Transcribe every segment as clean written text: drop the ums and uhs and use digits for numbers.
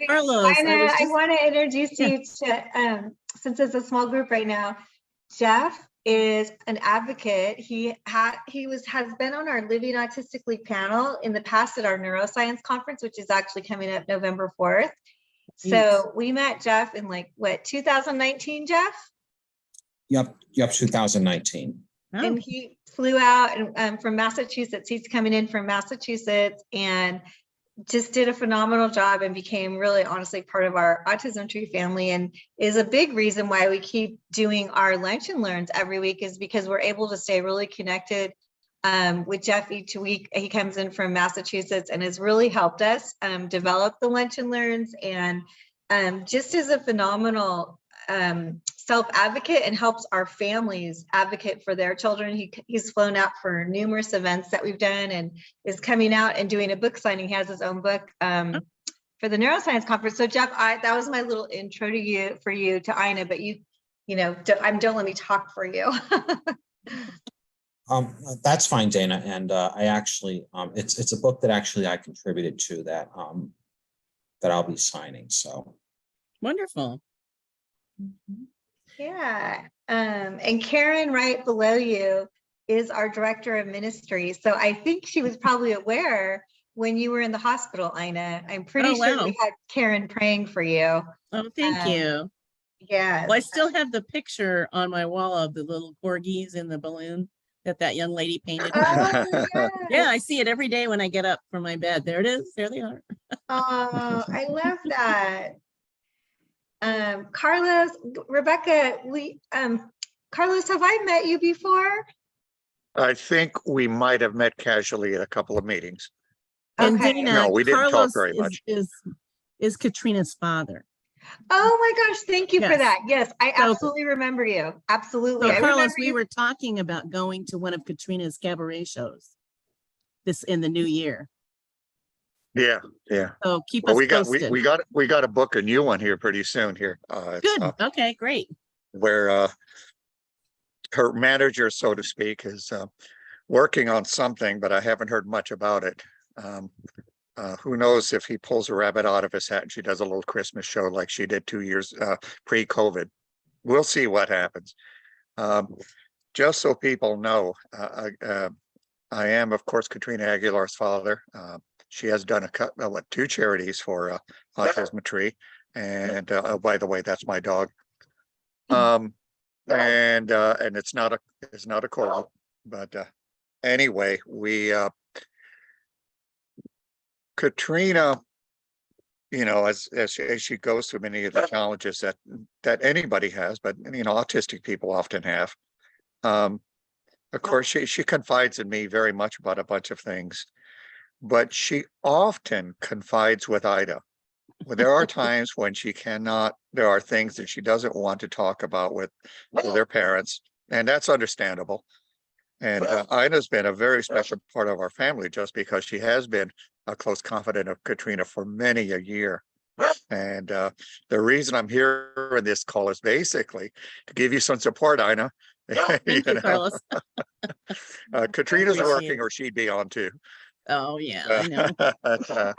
Carlos, I want to introduce Yeah. you to, since it's a small group right now, Jeff is an advocate. Has been on our Living Autistically panel in the past at our neuroscience conference, which is actually coming up November 4th. So we met Jeff in 2019, Jeff? Yep, 2019. Oh. And he flew out and from Massachusetts. He's coming in from Massachusetts and just did a phenomenal job and became really honestly part of our Autism Tree family, and is a big reason why we keep doing our lunch and learns every week, is because we're able to stay really connected with Jeff each week. He comes in from Massachusetts and has really helped us develop the lunch and learns, and just is a phenomenal self-advocate and helps our families advocate for their children. He's flown out for numerous events that we've done and is coming out and doing a book signing. He has his own book for the neuroscience conference. So Jeff, that was my little intro to you to Ina, but don't let me talk for you. That's fine, Dana. And I actually, it's a book that actually I contributed to that I'll be signing. So Wonderful. Yeah. And Karen right below you is our director of ministry. So I think she was probably aware when you were in the hospital, Ina. I'm pretty sure we had Karen praying for you. Oh, thank you. Yeah. Well, I still have the picture on my wall of the little corgis in the balloon that young lady painted. Oh, yes. Yeah, I see it every day when I get up from my bed. There it is. There they are. Oh, I love that. Carlos, Rebecca, Carlos, have I met you before? I think we might have met casually at a couple of meetings. And Okay. Dana, No, we didn't Carlos talk very much. is Katrina's father. Oh my gosh, thank you for Yes. that. Yes, I absolutely remember you. Absolutely. So Carlos, we were talking about going to one of Katrina's cabaret shows in the new year. Yeah, yeah. So keep Well, us we posted. we got to book a new one here pretty soon here. Good. Okay, great. Where her manager, so to speak, is working on something, but I haven't heard much about it. Who knows if he pulls a rabbit out of his hat and she does a little Christmas show like she did 2 years pre-COVID. We'll see what happens. Just so people know, I am, of course, Katrina Aguilar's father. She has done two charities for Autism Tree, and by the way, that's my dog. And it's not a call, but anyway, Katrina, as she goes through many of the challenges that anybody has, but autistic people often have. Of course, she confides in me very much about a bunch of things, but she often confides with Ida. Well, there are times when she cannot. There are things that she doesn't want to talk about with their parents, and that's understandable. And Ida's been a very special part of our family just because she has been a close confidant of Katrina for many a year. And the reason I'm here in this call is basically to give you some support, Ina. Thank you, Carlos. Katrina's working, or she'd be on too. Oh yeah, I know.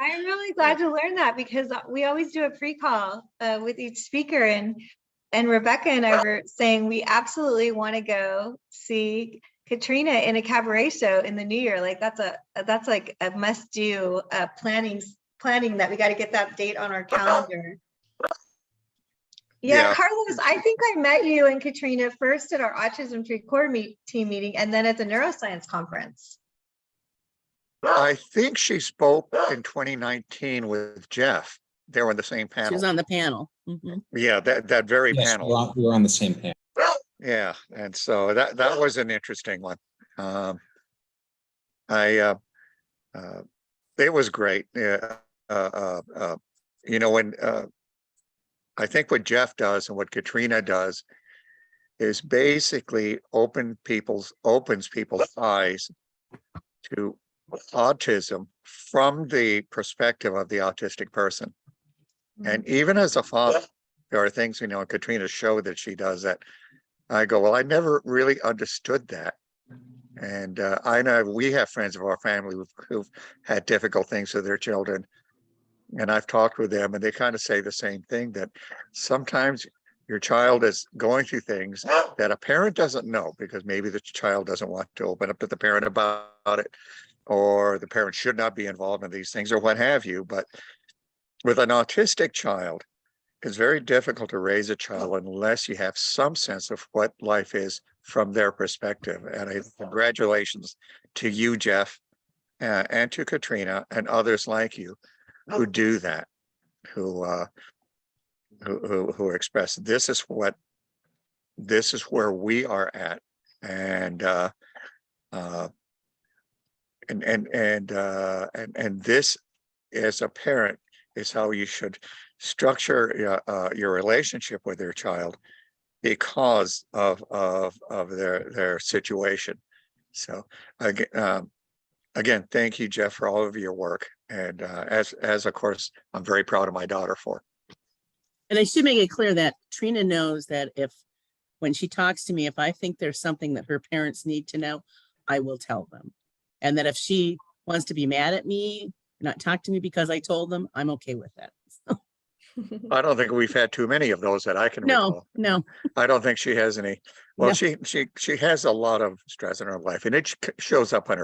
I'm really glad to learn that, because we always do a pre-call with each speaker, and Rebecca and I were saying we absolutely want to go see Katrina in a cabaret show in the new year. Like that's like a must-do planning that we got to get that date on our calendar. Yeah, Carlos, I think I met you and Katrina first at our Autism Tree core team meeting, and then at the neuroscience conference. I think she spoke in 2019 with Jeff. They were on the same panel. She was on the panel. Mm-hmm. Yeah, that very panel. We were on the same panel. Yeah, and so that was an interesting one. It was great. Yeah, when I think what Jeff does and what Katrina does is basically opens people's eyes to autism from the perspective of the autistic person. And even as a father, there are things, in Katrina's show that she does that I go, well, I never really understood that. And I know we have friends of our family who've had difficult things with their children. and I've talked with them, and they kind of say the same thing, that sometimes your child is going through things that a parent doesn't know, because maybe the child doesn't want to open up to the parent about it, or the parent should not be involved in these things, or what have you. But with an autistic child, it's very difficult to raise a child unless you have some sense of what life is from their perspective. And congratulations to you, Jeff, and to Katrina and others like you who do that, who express this is where we are at, and this, as a parent, is how you should structure your relationship with your child because of their situation. So again, thank you, Jeff, for all of your work, and as of course, I'm very proud of my daughter for. And I should make it clear that Trina knows that when she talks to me, if I think there's something that her parents need to know, I will tell them. And that if she wants to be mad at me, not talk to me because I told them, I'm okay with that. So, I don't think we've had too many of those that I can no, recall. no, I don't think she has any. Well, No. she has a lot of stress in her life, and it shows up in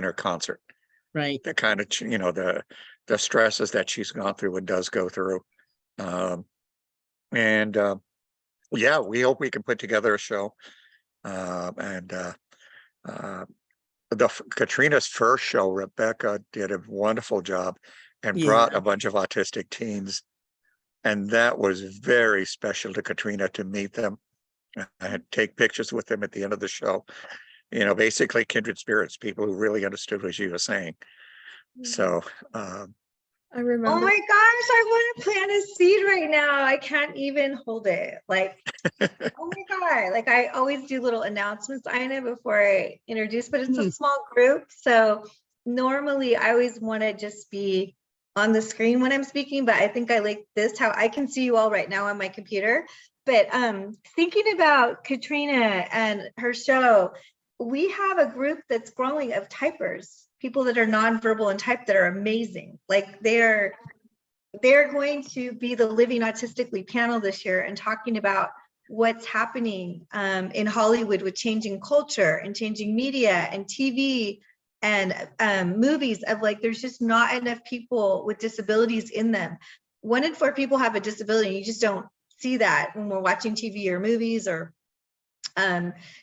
her concert. right. The kind of, the stresses that she's gone through and does go through. Yeah, we hope we can put together a show. Katrina's first show, Rebecca did a wonderful job and brought Yeah. a bunch of autistic teens. And that was very special to Katrina to meet them. I had to take pictures with them at the end of the show. Basically kindred spirits, people who really understood what she was saying. So I remember. Oh my gosh, I want to plant a seed right now. I can't even hold it. Like, oh my God. Like, I always do little announcements, Ina, before I introduce, but it's a small group. So normally I always want to just be on the screen when I'm speaking, but I think I like this, how I can see you all right now on my computer. But thinking about Katrina and her show, we have a group that's growing of typers, people that are nonverbal and type that are amazing. Like they're going to be the Living Autistically panel this year and talking about what's happening in Hollywood with changing culture and changing media and TV and movies of like, there's just not enough people with disabilities in them. 1 in 4 people have a disability, and you just don't see that when we're watching TV or movies or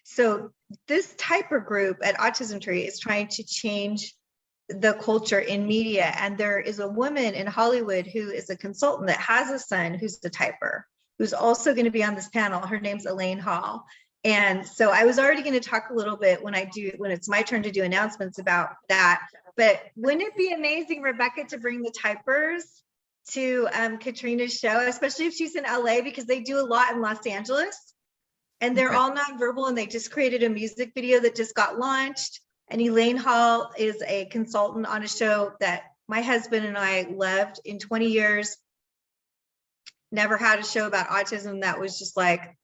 so this typer group at Autism Tree is trying to change the culture in media. And there is a woman in Hollywood who is a consultant that has a son who's the typer, who's also going to be on this panel. Her name's Elaine Hall. And so I was already going to talk a little bit when it's my turn to do announcements about that. But wouldn't it be amazing, Rebecca, to bring the typers to Katrina's show, especially if she's in LA, because they do a lot in Los Angeles. And they're all nonverbal, and they just created a music video that just got launched. And Elaine Hall is a consultant on a show that my husband and I loved in 20 years. Never had a show about autism that was just like,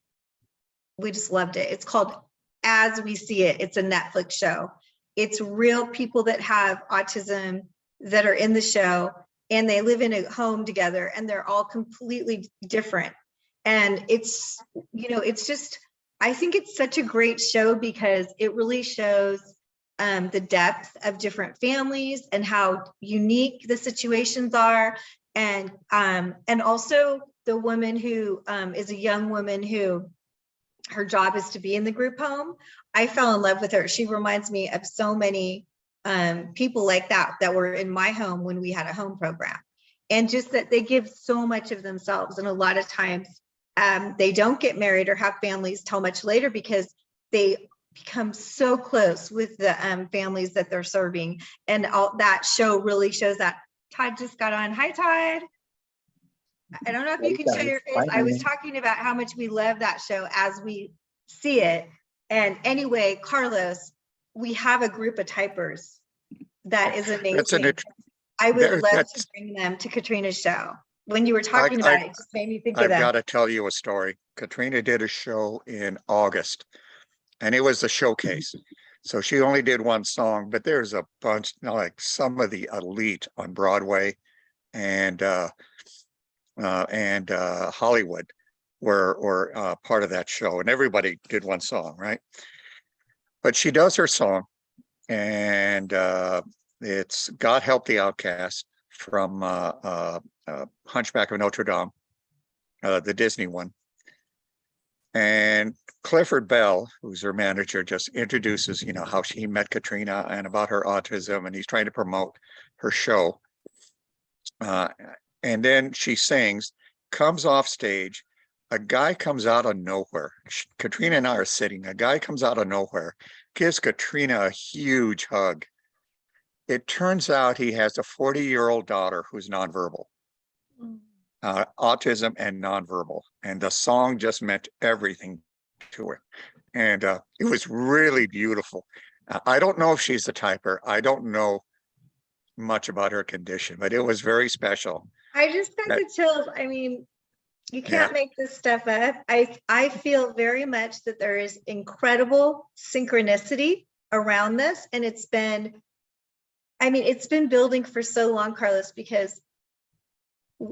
we just loved it. It's called As We See It. It's a Netflix show. It's real people that have autism that are in the show, and they live in a home together, and they're all completely different. And it's, it's just, I think it's such a great show because it really shows the depth of different families and how unique the situations are. And also the woman who is a young woman who her job is to be in the group home. I fell in love with her. She reminds me of so many people like that were in my home when we had a home program. And just that they give so much of themselves. And a lot of times they don't get married or have families till much later because they become so close with the families that they're serving. And all that show really shows that. Todd just got on. Hi, Todd. I don't know if you can show your face. I was talking about how much we love that show As We See It. And anyway, Carlos, we have a group of typers that is amazing. I would love to bring them to Katrina's show. When you were talking about it, it just made me think of that. I've got to tell you a story. Katrina did a show in August, and it was a showcase. So she only did one song, but there's a bunch, like some of the elite on Broadway and Hollywood were part of that show, and everybody did one song, right? But she does her song, and it's "God Help the Outcast" from Hunchback of Notre Dame, the Disney one. And Clifford Bell, who's her manager, just introduces, how he met Katrina and about her autism, and he's trying to promote her show. And then she sings, comes off stage. A guy comes out of nowhere. Katrina and I are sitting. A guy comes out of nowhere, gives Katrina a huge hug. It turns out he has a 40-year-old daughter who's nonverbal. Autism and nonverbal, and the song just meant everything to her, and it was really beautiful. I don't know if she's a typer. I don't know much about her condition, but it was very special. I just got the chills. I mean, you can't make this stuff up. I feel very much that there is incredible synchronicity around this, and it's been building for so long, Carlos, because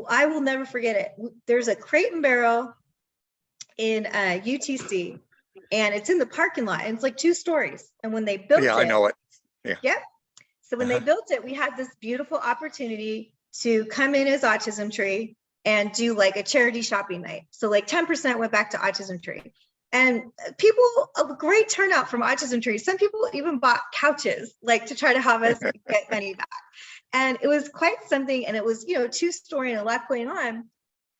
I will never forget it. There's a Crate and Barrel in UTC, and it's in the parking lot, and it's like 2 stories. And when they built it, I know it. Yeah. Yep. So when they built it, we had this beautiful opportunity to come in as Autism Tree and do like a charity shopping night. So like 10% went back to Autism Tree. And people, a great turnout from Autism Tree. Some people even bought couches, like to try to have us get money back. And it was quite something. And it was, 2-story and a lot going on.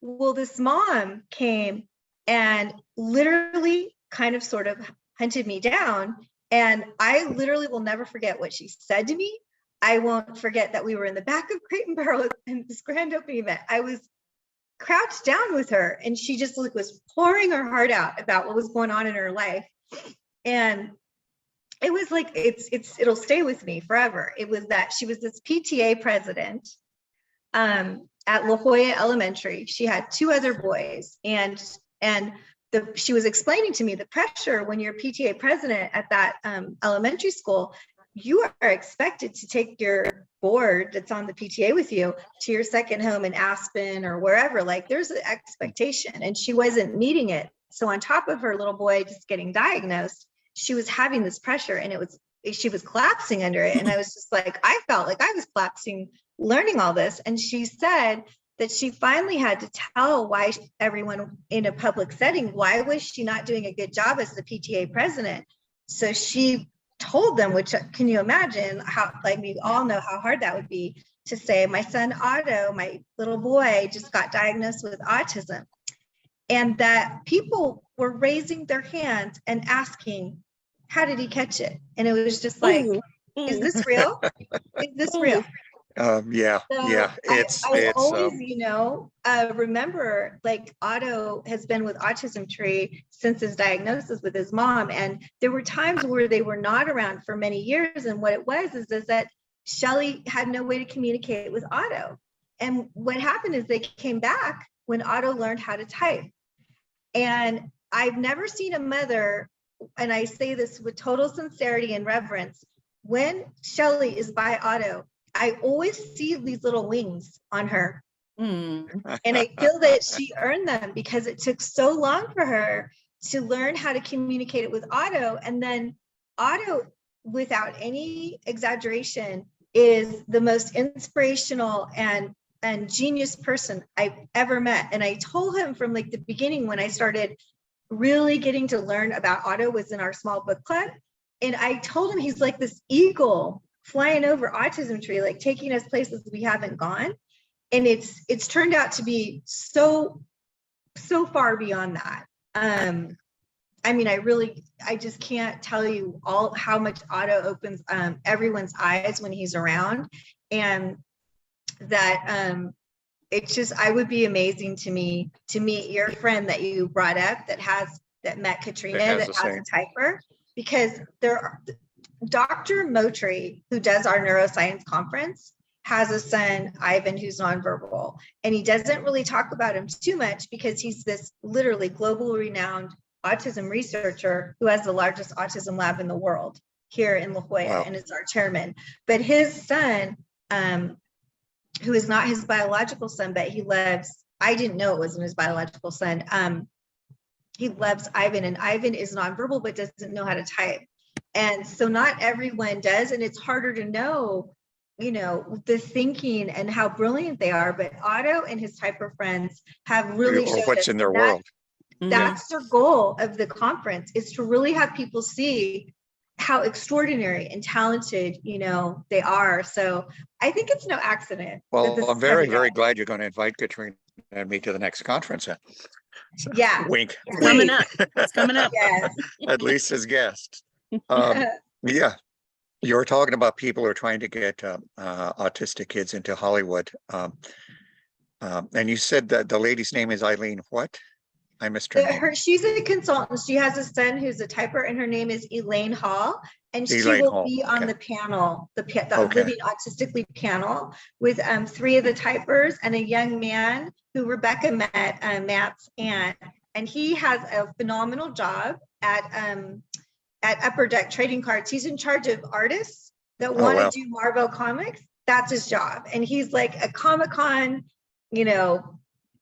Well, this mom came and literally kind of sort of hunted me down. And I literally will never forget what she said to me. I won't forget that we were in the back of Crate and Barrel in this grand opening event. I was crouched down with her, and she just was pouring her heart out about what was going on in her life. And it was like, it'll stay with me forever. It was that she was this PTA president at La Jolla Elementary. She had 2 other boys, and she was explaining to me the pressure when you're PTA president at that elementary school. You are expected to take your board that's on the PTA with you to your second home in Aspen or wherever. Like, there's an expectation, and she wasn't meeting it. So on top of her little boy just getting diagnosed, she was having this pressure, and she was collapsing under it. And I was just like, I felt like I was collapsing learning all this. And she said that she finally had to tell why everyone in a public setting, why was she not doing a good job as the PTA president? So she told them, which, can you imagine how, like, we all know how hard that would be to say, my son Otto, my little boy, just got diagnosed with autism. And that people were raising their hands and asking, how did he catch it? And it was just like, is this real? Is this real? Yeah. I always, remember, like, Otto has been with Autism Tree since his diagnosis with his mom. And there were times where they were not around for many years. And what it was is that Shelly had no way to communicate with Otto. And what happened is they came back when Otto learned how to type. And I've never seen a mother, and I say this with total sincerity and reverence, when Shelly is by Otto, I always see these little wings on her. And I feel that she earned them because it took so long for her to learn how to communicate it with Otto. And then Otto, without any exaggeration, is the most inspirational and genius person I've ever met. And I told him from like the beginning, when I started really getting to learn about Otto, was in our small book club. And I told him he's like this eagle flying over Autism Tree, like taking us places we haven't gone. And it's turned out to be so far beyond that. I just can't tell you all how much Otto opens everyone's eyes when he's around. And that I would be amazing to me to meet your friend that you brought up that met Katrina, that has a typer, because Dr. Motri, who does our neuroscience conference, has a son, Ivan, who's nonverbal, and he doesn't really talk about him too much because he's this literally globally renowned autism researcher who has the largest autism lab in the world here in La Jolla. Wow. And is our chairman. But his son who is not his biological son, but he loves, I didn't know it wasn't his biological son. He loves Ivan, and Ivan is nonverbal, but doesn't know how to type. And so not everyone does. And it's harder to know, the thinking and how brilliant they are. But Otto and his typer friends have really Or showed what's us in their that world. that's their goal of the conference, is to really have people see how extraordinary and talented, they are. So I think it's no accident. that this Well, I'm is very, every very day. glad you're going to invite Katrina and me to the next conference. Then. So, Yeah. wink. Coming wink. up. It's coming up. Yes. At least as guests. Yeah, you were talking about people who are trying to get autistic kids into Hollywood. And you said that the lady's name is Eileen. What? I missed her name. She's a consultant. She has a son who's a typer, and her name is Elaine Hall. And she Elaine will Hall, be on okay. the panel, the Okay. Living Autistically panel, with 3 of the typers and a young man who Rebecca met, Matt's aunt. And he has a phenomenal job at Upper Deck Trading Cards. He's in charge of artists that want to wow. do Marvel comics. That's his job. And he's like a Comic-Con,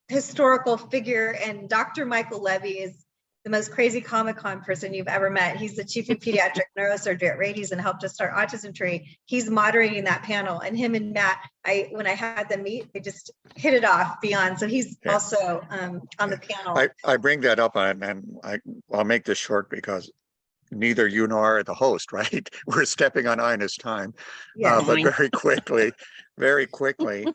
historical figure. And Dr. Michael Levy is the most crazy Comic-Con person you've ever met. He's the chief of pediatric neurosurgery at Rady's and helped us start Autism Tree. He's moderating that panel, and him and Matt, when I had them meet, they just hit it off beyond. So he's also on the panel. I bring that up, and I'll make this short because neither you nor are the host, right? We're stepping on Ina's time. Yes. But very quickly,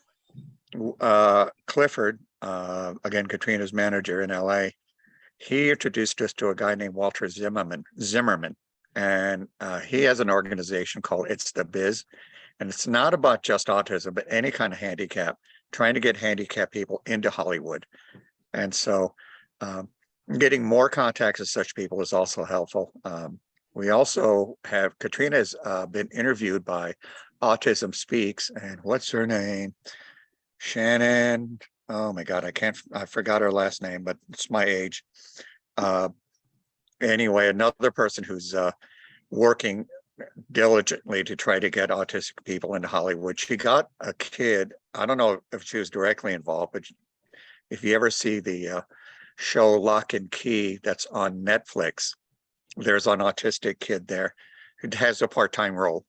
Clifford, again, Katrina's manager in LA, he introduced us to a guy named Walter Zimmerman, and he has an organization called It's the Biz, and it's not about just autism, but any kind of handicap, trying to get handicapped people into Hollywood. And so getting more contacts with such people is also helpful. We also have, Katrina's been interviewed by Autism Speaks, and what's her name? Shannon. Oh my God, I forgot her last name, but it's my age. Anyway, another person who's working diligently to try to get autistic people into Hollywood. She got a kid. I don't know if she was directly involved, but if you ever see the show Lock and Key that's on Netflix, there's an autistic kid there who has a part-time role.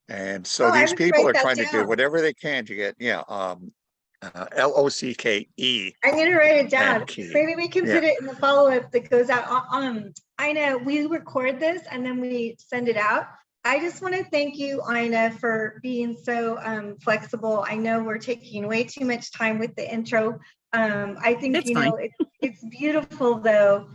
And so these people are trying to do whatever they can to get, LOCKE. I'm going to write it down. Key. Maybe we can put it in the follow-up that goes out. I know we record this and then we send it out. I just want to thank you, Ina, for being so flexible. I know we're taking way too much time with the intro. I think, it's beautiful, though,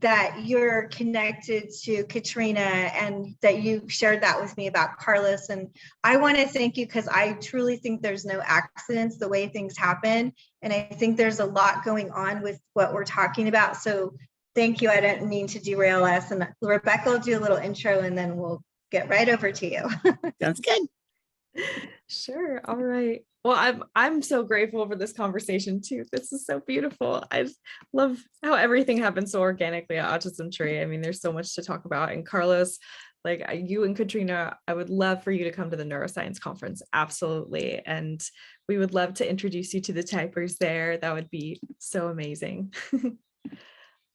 that you're connected to Katrina and that you shared that with me about Carlos. And I want to thank you because I truly think there's no accidents the way things happen. And I think there's a lot going on with what we're talking about. So thank you. I didn't mean to derail us. And Rebecca will do a little intro and then we'll get right over to you. Sounds good. Sure. All right. Well, I'm so grateful for this conversation too. This is so beautiful. I just love how everything happens so organically at Autism Tree. I mean, there's so much to talk about. And Carlos, like you and Katrina, I would love for you to come to the neuroscience conference. Absolutely. And we would love to introduce you to the typers there. That would be so amazing.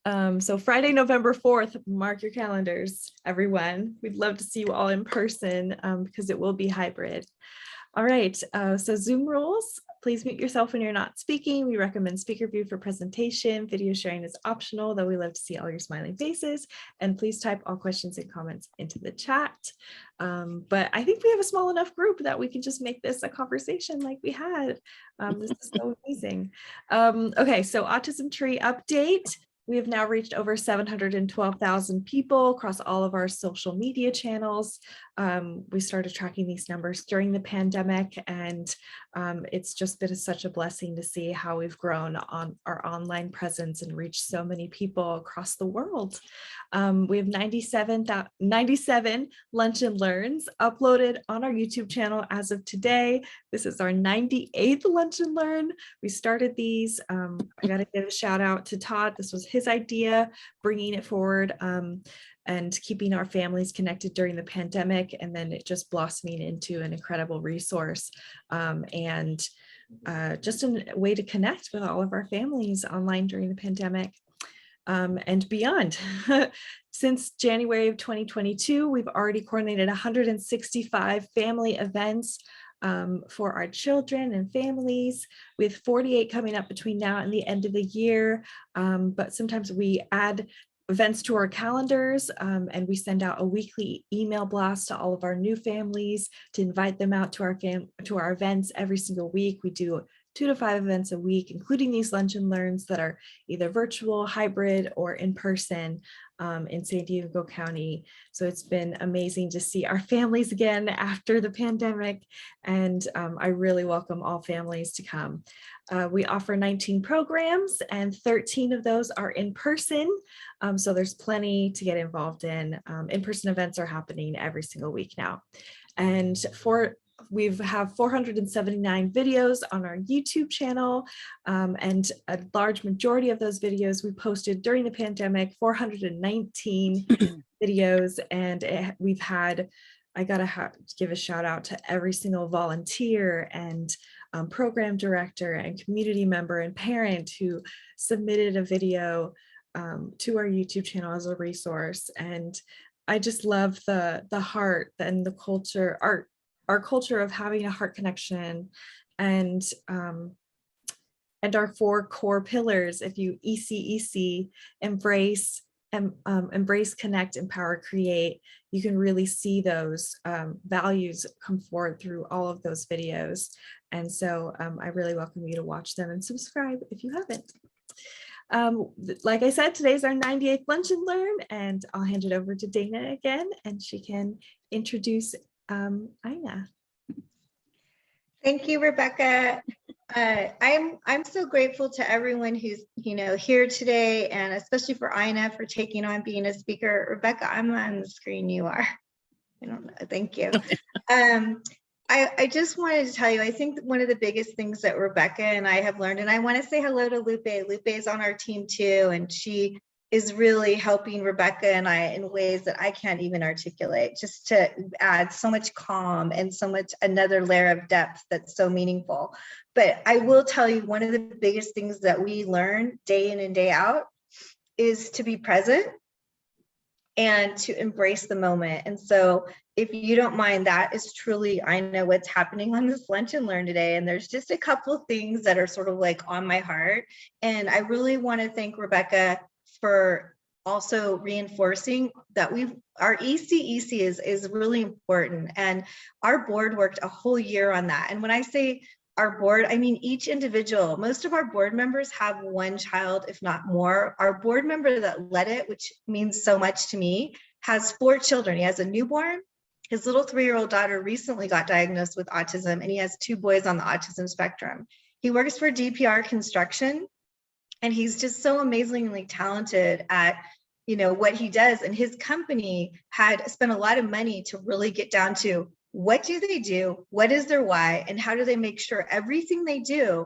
So Friday, November 4th, mark your calendars, everyone. We'd love to see you all in person because it will be hybrid. All right, so Zoom rules. Please mute yourself when you're not speaking. We recommend speaker view for presentation. Video sharing is optional, though we love to see all your smiling faces. And please type all questions and comments into the chat. But I think we have a small enough group that we can just make this a conversation like we had. This is so amazing. Okay, so Autism Tree update. We have now reached over 712,000 people across all of our social media channels. We started tracking these numbers during the pandemic, and it's just been such a blessing to see how we've grown on our online presence and reached so many people across the world. We have 97 Lunch and Learns uploaded on our YouTube channel as of today. This is our 98th Lunch and Learn. We started these I got to give a shout out to Todd. This was his idea, bringing it forward and keeping our families connected during the pandemic. And then it just blossoming into an incredible resource and just a way to connect with all of our families online during the pandemic and beyond. Since January of 2022, we've already coordinated 165 family events for our children and families, with 48 coming up between now and the end of the year. But sometimes we add events to our calendars and we send out a weekly email blast to all of our new families to invite them out to our events every single week. We do 2 to 5 events a week, including these lunch and learns that are either virtual, hybrid, or in person in San Diego County. So it's been amazing to see our families again after the pandemic. And I really welcome all families to come. We offer 19 programs and 13 of those are in person. So there's plenty to get involved in. In-person events are happening every single week now. And we have 479 videos on our YouTube channel, and a large majority of those videos we posted during the pandemic, 419 videos. And I gotta give a shout out to every single volunteer and program director and community member and parent who submitted a video to our YouTube channel as a resource. And I just love the heart and the culture, our culture of having a heart connection, and our 4 core pillars. If you EC, embrace, connect, empower, create, you can really see those values come forward through all of those videos. And so I really welcome you to watch them and subscribe if you haven't. Like I said, today's our 98th Lunch and Learn, and I'll hand it over to Dana again, and she can introduce Ina. Thank you, Rebecca. I'm so grateful to everyone who's here today, and especially for Ina for taking on being a speaker. Rebecca, I'm not on the screen. You are. I don't know. Thank you. I just wanted to tell you, I think one of the biggest things that Rebecca and I have learned, and I want to say hello to Lupe. Lupe is on our team too, and she is really helping Rebecca and I in ways that I can't even articulate, just to add so much calm and so much another layer of depth that's so meaningful. But I will tell you, one of the biggest things that we learn day in and day out is to be present and to embrace the moment. And so if you don't mind, that is truly, I know what's happening on this Lunch and Learn today. And there's just a couple of things that are sort of like on my heart. And I really want to thank Rebecca for also reinforcing that our EC is really important. And our board worked a whole year on that. And when I say our board, I mean each individual. Most of our board members have one child, if not more. Our board member that led it, which means so much to me, has 4 children. He has a newborn. His little 3-year-old daughter recently got diagnosed with autism, and he has 2 boys on the autism spectrum. He works for DPR Construction, and he's just so amazingly talented at what he does. And his company had spent a lot of money to really get down to what do they do, what is their why, and how do they make sure everything they do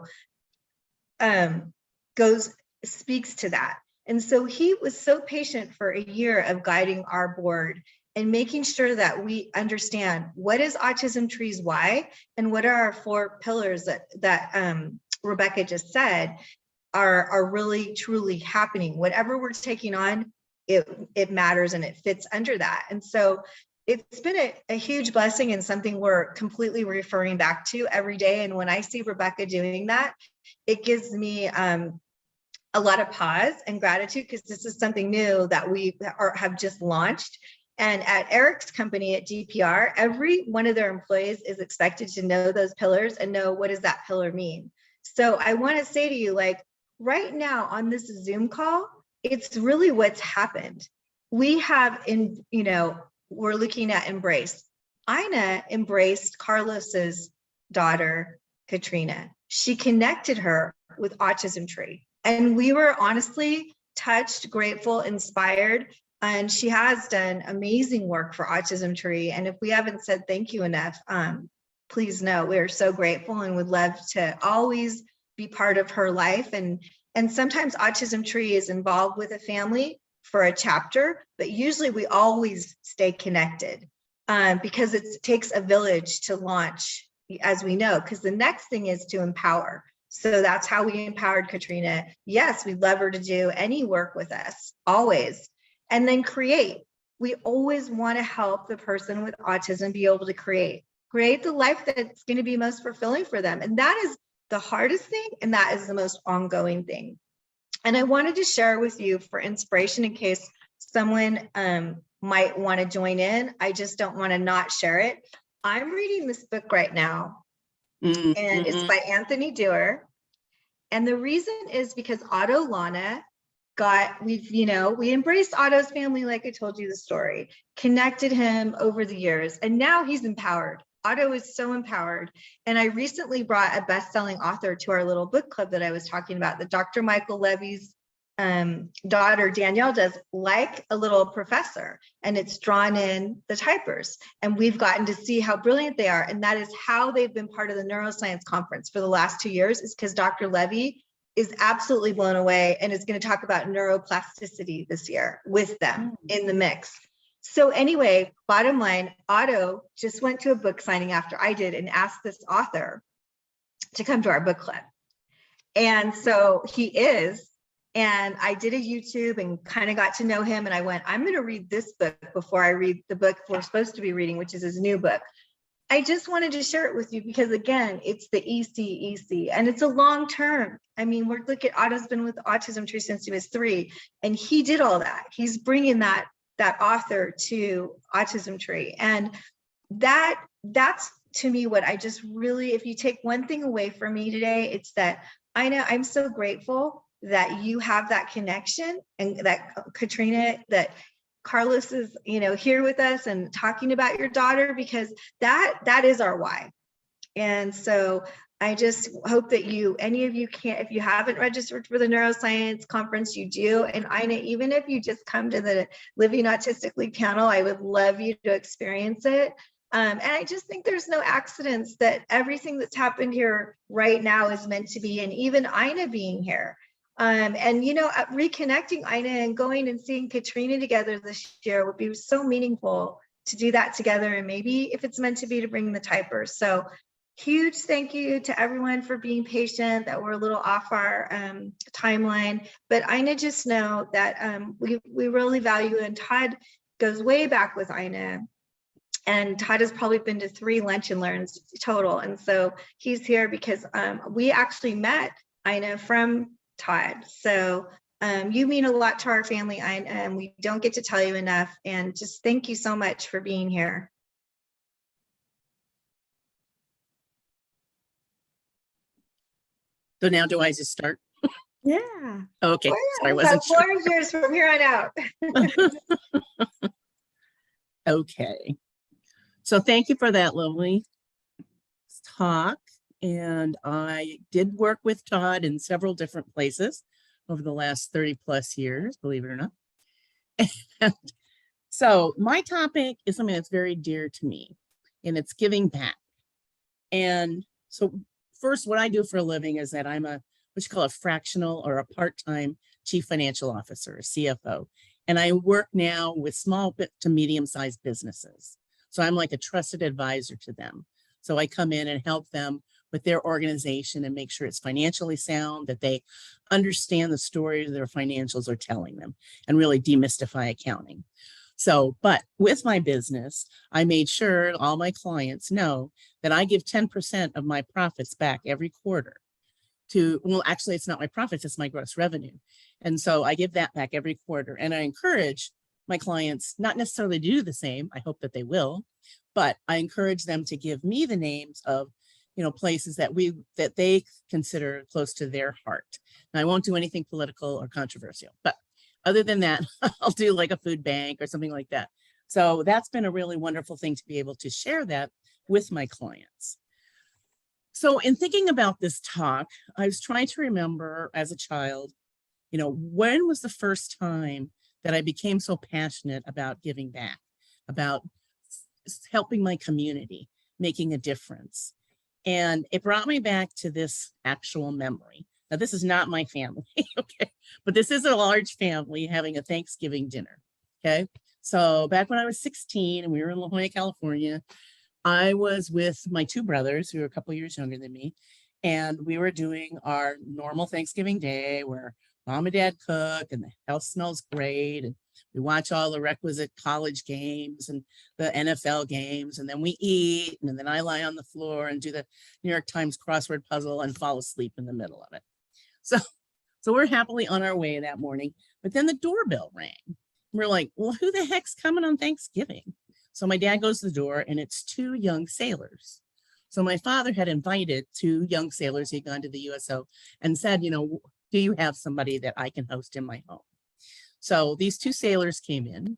speaks to that. And so he was so patient for a year of guiding our board and making sure that we understand what is Autism Tree's why, and what are our 4 pillars that Rebecca just said are really truly happening. Whatever we're taking on, it matters and it fits under that. And so it's been a huge blessing and something we're completely referring back to every day. And when I see Rebecca doing that, it gives me a lot of pause and gratitude, because this is something new that we have just launched. And at Eric's company at DPR, every one of their employees is expected to know those pillars and know what does that pillar mean. So I want to say to you, like right now on this Zoom call, it's really what's happened. We have we're looking at embrace. Ina embraced Carlos's daughter, Katrina. She connected her with Autism Tree. And we were honestly touched, grateful, inspired. And she has done amazing work for Autism Tree. And if we haven't said thank you enough, please know we are so grateful and would love to always be part of her life. And sometimes Autism Tree is involved with a family for a chapter, but usually we always stay connected because it takes a village to launch, as we know, because the next thing is to empower. So that's how we empowered Katrina. Yes, we'd love her to do any work with us, always. And then create. We always want to help the person with autism be able to create the life that's going to be most fulfilling for them. And that is the hardest thing. And that is the most ongoing thing. And I wanted to share with you for inspiration in case someone might want to join in. I just don't want to not share it. I'm reading this book right now. And it's by Anthony Dewar. And the reason is because Otto Lana we embraced Otto's family, like I told you the story, connected him over the years, and now he's empowered. Otto is so empowered. And I recently brought a best-selling author to our little book club that I was talking about, that Dr. Michael Levy's daughter, Danielle, does, like a little professor, and it's drawn in the typers. And we've gotten to see how brilliant they are. And that is how they've been part of the neuroscience conference for the last 2 years, is because Dr. Levy is absolutely blown away and is going to talk about neuroplasticity this year with them in the mix. So anyway, bottom line, Otto just went to a book signing after I did and asked this author to come to our book club. And so he is. And I did a YouTube and kind of got to know him. And I went, I'm going to read this book before I read the book we're supposed to be reading, which is his new book. I just wanted to share it with you because, again, it's the ECEC and it's a long term. I mean, look at Otto's been with Autism Tree since he was 3, and he did all that. He's bringing that author to Autism Tree. And that's to me what I just really, if you take one thing away from me today, it's that I'm so grateful that you have that connection, and that Katrina, that Carlos is, here with us and talking about your daughter, because that is our why. And so I just hope that any of you can, if you haven't registered for the neuroscience conference, you do. And Ina, even if you just come to the Living Autistically panel, I would love you to experience it. And I just think there's no accidents, that everything that's happened here right now is meant to be, and even Ina being here. And reconnecting Ina and going and seeing Katrina together this year would be so meaningful to do that together. And maybe if it's meant to be, to bring the typers. So huge thank you to everyone for being patient, that we're a little off our timeline. But Ina, just know that we really value you. And Todd goes way back with Ina. And Todd has probably been to 3 lunch and learns total. And so he's here because we actually met Ina from Todd. So you mean a lot to our family, and we don't get to tell you enough. And just thank you so much for being here. So now do I just start? Yeah. Okay, sorry, I The wasn't sure. floor is yours from here on out. Okay. So thank you for that lovely talk. And I did work with Todd in several different places over the last 30 plus years, believe it or not. And so my topic is something that's very dear to me, and it's giving back. And so first, what I do for a living is that I'm what you call a fractional or a part-time chief financial officer, a CFO. And I work now with small to medium-sized businesses. So I'm like a trusted advisor to them. So I come in and help them with their organization and make sure it's financially sound, that they understand the story their financials are telling them, and really demystify accounting. So, but with my business, I made sure all my clients know that I give 10% of my profits back every quarter well, actually, it's not my profits, it's my gross revenue. And so I give that back every quarter. And I encourage my clients not necessarily to do the same. I hope that they will, but I encourage them to give me the names of places that they consider close to their heart. Now, I won't do anything political or controversial, but other than that, I'll do like a food bank or something like that. So that's been a really wonderful thing to be able to share that with my clients. So in thinking about this talk, I was trying to remember as a child, when was the first time that I became so passionate about giving back, about helping my community, making a difference. And it brought me back to this actual memory. Now, this is not my family, okay? But this is a large family having a Thanksgiving dinner, okay? So back when I was 16 and we were in La Jolla, California, I was with my two brothers who were a couple years younger than me. And we were doing our normal Thanksgiving day where mom and dad cook and the house smells great. And we watch all the requisite college games and the NFL games. And then we eat. And then I lie on the floor and do the New York Times crossword puzzle and fall asleep in the middle of it. So we're happily on our way that morning. But then the doorbell rang. We're like, well, who the heck's coming on Thanksgiving? So my dad goes to the door and it's two young sailors. So my father had invited two young sailors. He'd gone to the USO and said, you know, do you have somebody that I can host in my home? So these two sailors came in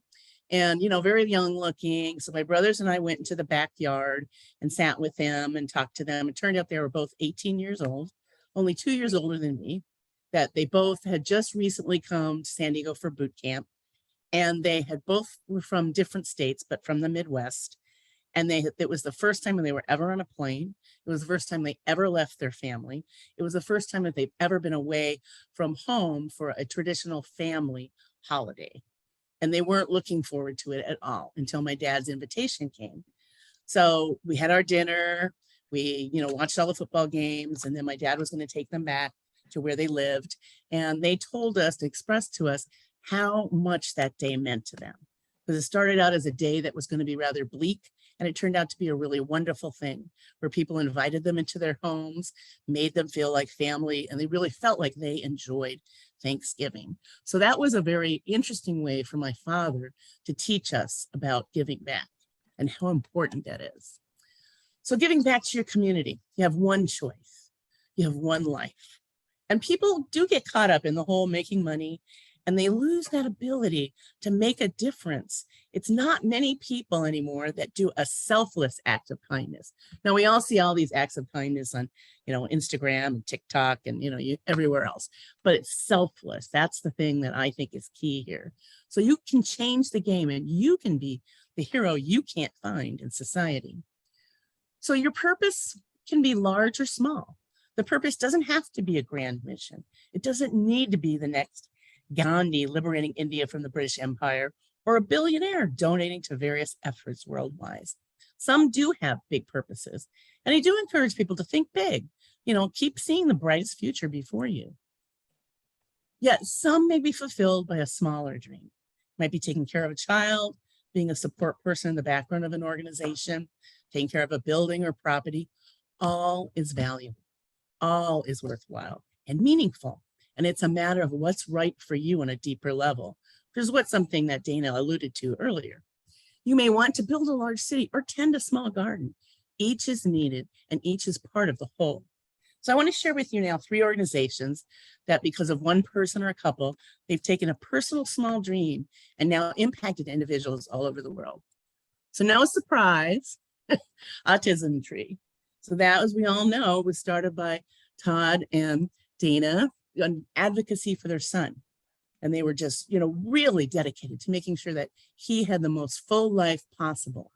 and, you know, very young looking. So my brothers and I went into the backyard and sat with them and talked to them. It turned out they were both 18 years old, only 2 years older than me, that they both had just recently come to San Diego for boot camp. And they had both were from different states, but from the Midwest. And it was the first time when they were ever on a plane. It was the first time they ever left their family. It was the first time that they've ever been away from home for a traditional family holiday. And they weren't looking forward to it at all until my dad's invitation came. So we had our dinner, we, you know, watched all the football games, and then my dad was going to take them back to where they lived. And they told us, expressed to us how much that day meant to them. Because it started out as a day that was going to be rather bleak. And it turned out to be a really wonderful thing where people invited them into their homes, made them feel like family, and they really felt like they enjoyed Thanksgiving. So that was a very interesting way for my father to teach us about giving back and how important that is. So giving back to your community, you have one choice, you have one life. And people do get caught up in the whole making money, and they lose that ability to make a difference. It's not many people anymore that do a selfless act of kindness. Now we all see all these acts of kindness on, you know, Instagram and TikTok and, you know, everywhere else, but it's selfless. That's the thing that I think is key here. So you can change the game and you can be the hero you can't find in society. So your purpose can be large or small. The purpose doesn't have to be a grand mission. It doesn't need to be the next Gandhi liberating India from the British Empire, or a billionaire donating to various efforts worldwide. Some do have big purposes, and I do encourage people to think big, you know, keep seeing the brightest future before you. Yet some may be fulfilled by a smaller dream. Might be taking care of a child, being a support person in the background of an organization, taking care of a building or property. All is valuable, all is worthwhile and meaningful. And it's a matter of what's right for you on a deeper level, which is what something that Dana alluded to earlier. You may want to build a large city or tend a small garden. Each is needed and each is part of the whole. So I want to share with you now 3 organizations that, because of one person or a couple, they've taken a personal small dream and now impacted individuals all over the world. So no surprise, Autism Tree. So that, as we all know, was started by Todd and Dana on advocacy for their son. And they were just, you know, really dedicated to making sure that he had the most full life possible.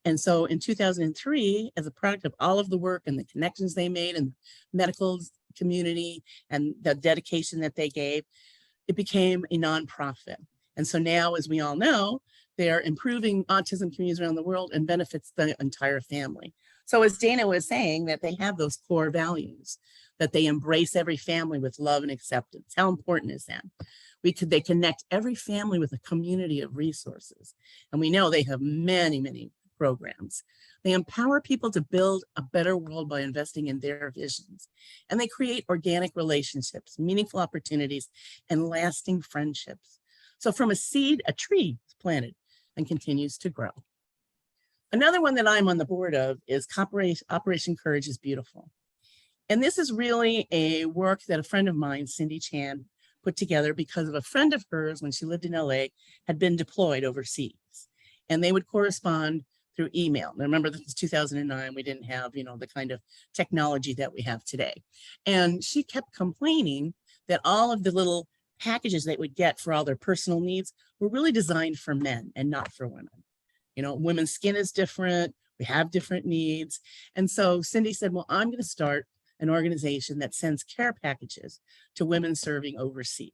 And so in 2003, as a product of all of the work and the connections they made in the medical community and the dedication that they gave, it became a nonprofit. And so now, as we all know, they are improving autism communities around the world and benefits the entire family. So as Dana was saying, that they have those core values, that they embrace every family with love and acceptance. How important is that? They connect every family with a community of resources. And we know they have many, many programs. They empower people to build a better world by investing in their visions. And they create organic relationships, meaningful opportunities, and lasting friendships. So from a seed, a tree is planted and continues to grow. Another one that I'm on the board of is Operation Courage is Beautiful. And this is really a work that a friend of mine, Cindy Chan, put together because of a friend of hers when she lived in LA had been deployed overseas. And they would correspond through email. Now, remember, this was 2009. We didn't have, you know, the kind of technology that we have today. And she kept complaining that all of the little packages they would get for all their personal needs were really designed for men and not for women. You know, women's skin is different, We have different needs. And so Cindy said, well, I'm going to start an organization that sends care packages to women serving overseas.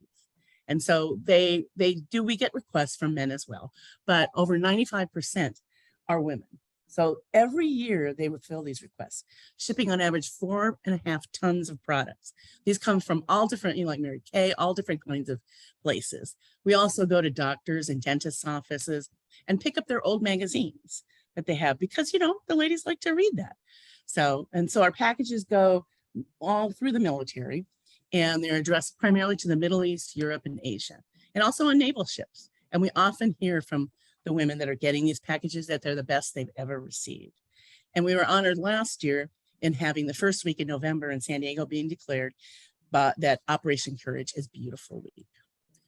And so we get requests from men as well, but over 95% are women. So every year they would fill these requests, shipping on average 4.5 tons of products. These come from all different, like Mary Kay, all different kinds of places. We also go to doctors and dentists' offices and pick up their old magazines that they have because, the ladies like to read that. So our packages go all through the military, and they're addressed primarily to the Middle East, Europe, and Asia, and also on naval ships. And we often hear from the women that are getting these packages that they're the best they've ever received. And we were honored last year in having the first week in November in San Diego being declared that Operation Courage is Beautiful Week.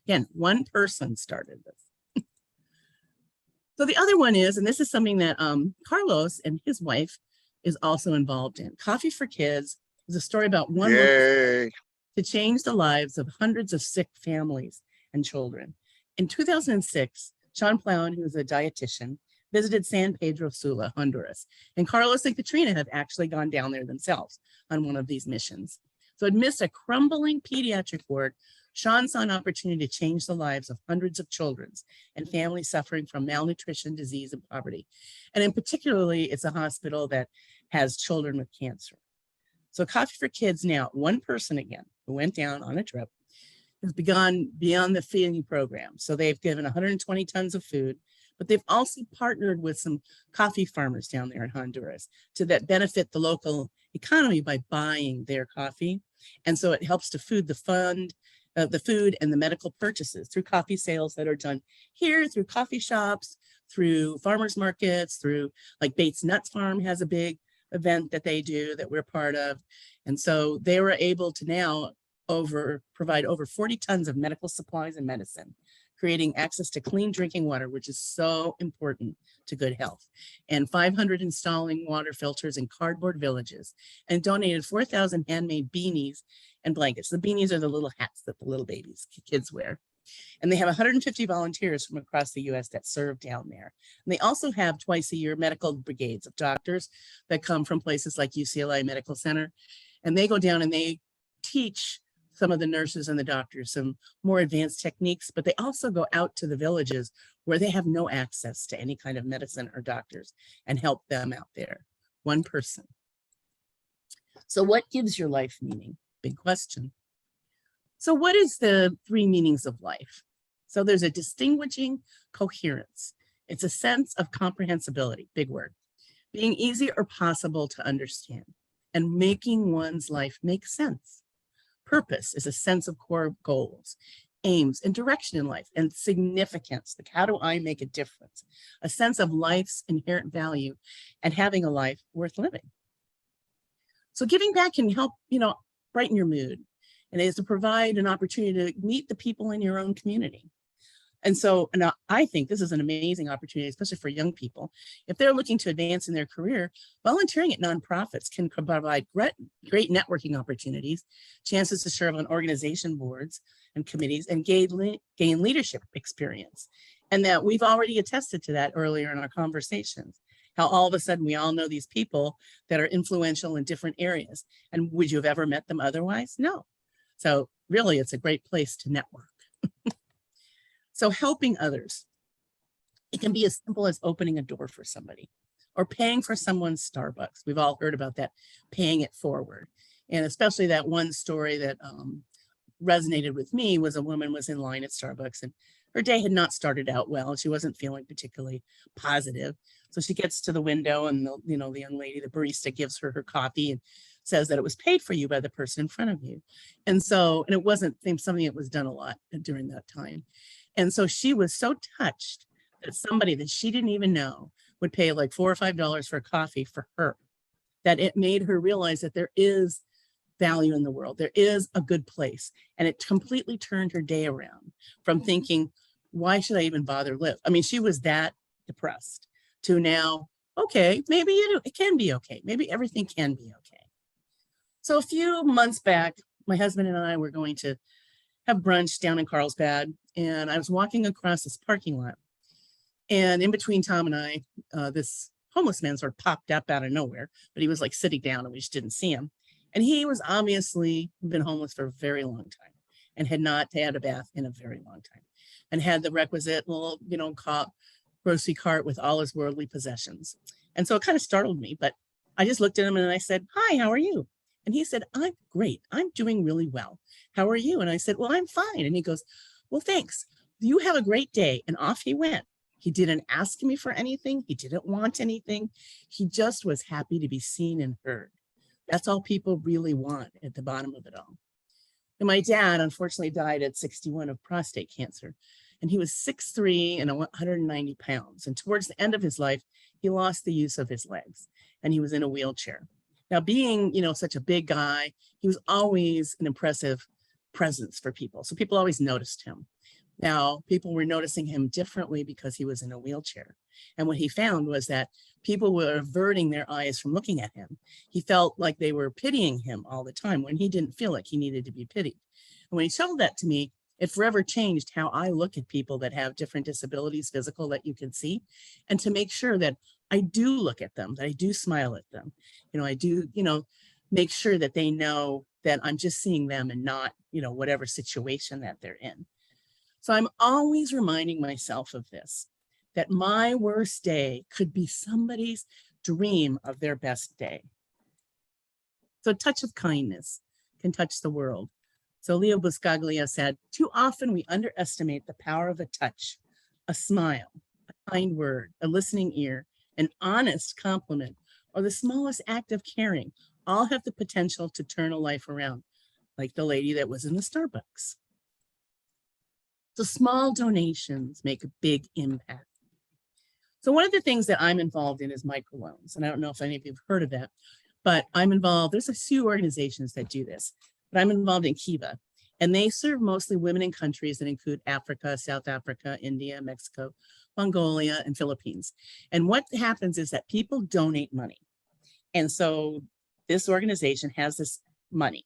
Again, one person started this. So the other one is, and this is something that Carlos and his wife is also involved in. Coffee for Kids is a story about one woman Yay. to change the lives of hundreds of sick families and children. In 2006, Sean Plowin, who is a dietitian, visited San Pedro Sula, Honduras. And Carlos and Katrina have actually gone down there themselves on one of these missions. So amidst a crumbling pediatric ward, Sean saw an opportunity to change the lives of hundreds of children and families suffering from malnutrition, disease, and poverty. And in particularly, it's a hospital that has children with cancer. So Coffee for Kids now, one person again, who went down on a trip, has begun beyond the feeding program. So they've given 120 tons of food, but they've also partnered with some coffee farmers down there in Honduras that benefit the local economy by buying their coffee. And so it helps to food the fund, the food and the medical purchases through coffee sales that are done here, through coffee shops, through farmers markets, through like Bates Nuts Farm has a big event that they do that we're part of. And so they were able to now provide over 40 tons of medical supplies and medicine, creating access to clean drinking water, which is so important to good health, and 500 installing water filters in cardboard villages, and donated 4,000 handmade beanies and blankets. The beanies are the little hats that the little kids wear. And they have 150 volunteers from across the US that serve down there. And they also have twice a year medical brigades of doctors that come from places like UCLA Medical Center. And they go down and they teach some of the nurses and the doctors some more advanced techniques, but they also go out to the villages where they have no access to any kind of medicine or doctors and help them out there. One person. So what gives your life meaning? Big question. So what is the 3 meanings of life? So there's a distinguishing coherence. It's a sense of comprehensibility, big word, being easy or possible to understand, and making one's life make sense. Purpose is a sense of core goals, aims, and direction in life, and significance. Like, how do I make a difference? A sense of life's inherent value and having a life worth living. So giving back can help, brighten your mood. And it is to provide an opportunity to meet the people in your own community. And so I think this is an amazing opportunity, especially for young people. If they're looking to advance in their career, volunteering at nonprofits can provide great networking opportunities, chances to serve on organization boards and committees, and gain leadership experience. And that we've already attested to that earlier in our conversations, how all of a sudden we all know these people that are influential in different areas. And would you have ever met them otherwise? No. So really, it's a great place to network. So helping others, it can be as simple as opening a door for somebody or paying for someone's Starbucks. We've all heard about that, paying it forward. And especially that one story that resonated with me was a woman was in line at Starbucks and her day had not started out well. She wasn't feeling particularly positive. So she gets to the window and the young lady, the barista, gives her her coffee and says that it was paid for you by the person in front of you. And it wasn't something that was done a lot during that time. And so she was so touched that somebody that she didn't even know would pay like $4 or $5 for a coffee for her, that it made her realize that there is value in the world. There is a good place. And it completely turned her day around from thinking, why should I even bother live? I mean, she was that depressed to now, okay, maybe it can be okay. Maybe everything can be okay. So a few months back, my husband and I were going to have brunch down in Carlsbad, and I was walking across this parking lot. And in between Tom and I, this homeless man sort of popped up out of nowhere, but he was like sitting down and we just didn't see him. And he was obviously been homeless for a very long time and had not had a bath in a very long time and had the requisite little, grocery cart with all his worldly possessions. And so it kind of startled me, but I just looked at him and I said, "Hi, how are you?" And he said, "I'm great. I'm doing really well. How are you?" And I said, "Well, I'm fine." And he goes, "Well, thanks. You have a great day." And off he went. He didn't ask me for anything. He didn't want anything. He just was happy to be seen and heard. That's all people really want at the bottom of it all. And my dad unfortunately died at 61 of prostate cancer. And he was 6'3" and 190 pounds. And towards the end of his life, he lost the use of his legs and he was in a wheelchair. Now, being, such a big guy, he was always an impressive presence for people. So people always noticed him. Now, people were noticing him differently because he was in a wheelchair. And what he found was that people were averting their eyes from looking at him. He felt like they were pitying him all the time when he didn't feel like he needed to be pitied. And when he told that to me, it forever changed how I look at people that have different disabilities, physical, that you can see, and to make sure that I do look at them, that I do smile at them. I do, make sure that they know that I'm just seeing them and not, whatever situation that they're in. So I'm always reminding myself of this, that my worst day could be somebody's dream of their best day. So a touch of kindness can touch the world. So Leo Buscaglia said, "Too often we underestimate the power of a touch, a smile, a kind word, a listening ear, an honest compliment, or the smallest act of caring all have the potential to turn a life around, like the lady that was in the Starbucks." So small donations make a big impact. So one of the things that I'm involved in is microloans. And I don't know if any of you have heard of that, but I'm involved. There's a few organizations that do this, but I'm involved in Kiva. And they serve mostly women in countries that include Africa, South Africa, India, Mexico, Mongolia, and Philippines. And what happens is that people donate money. And so this organization has this money.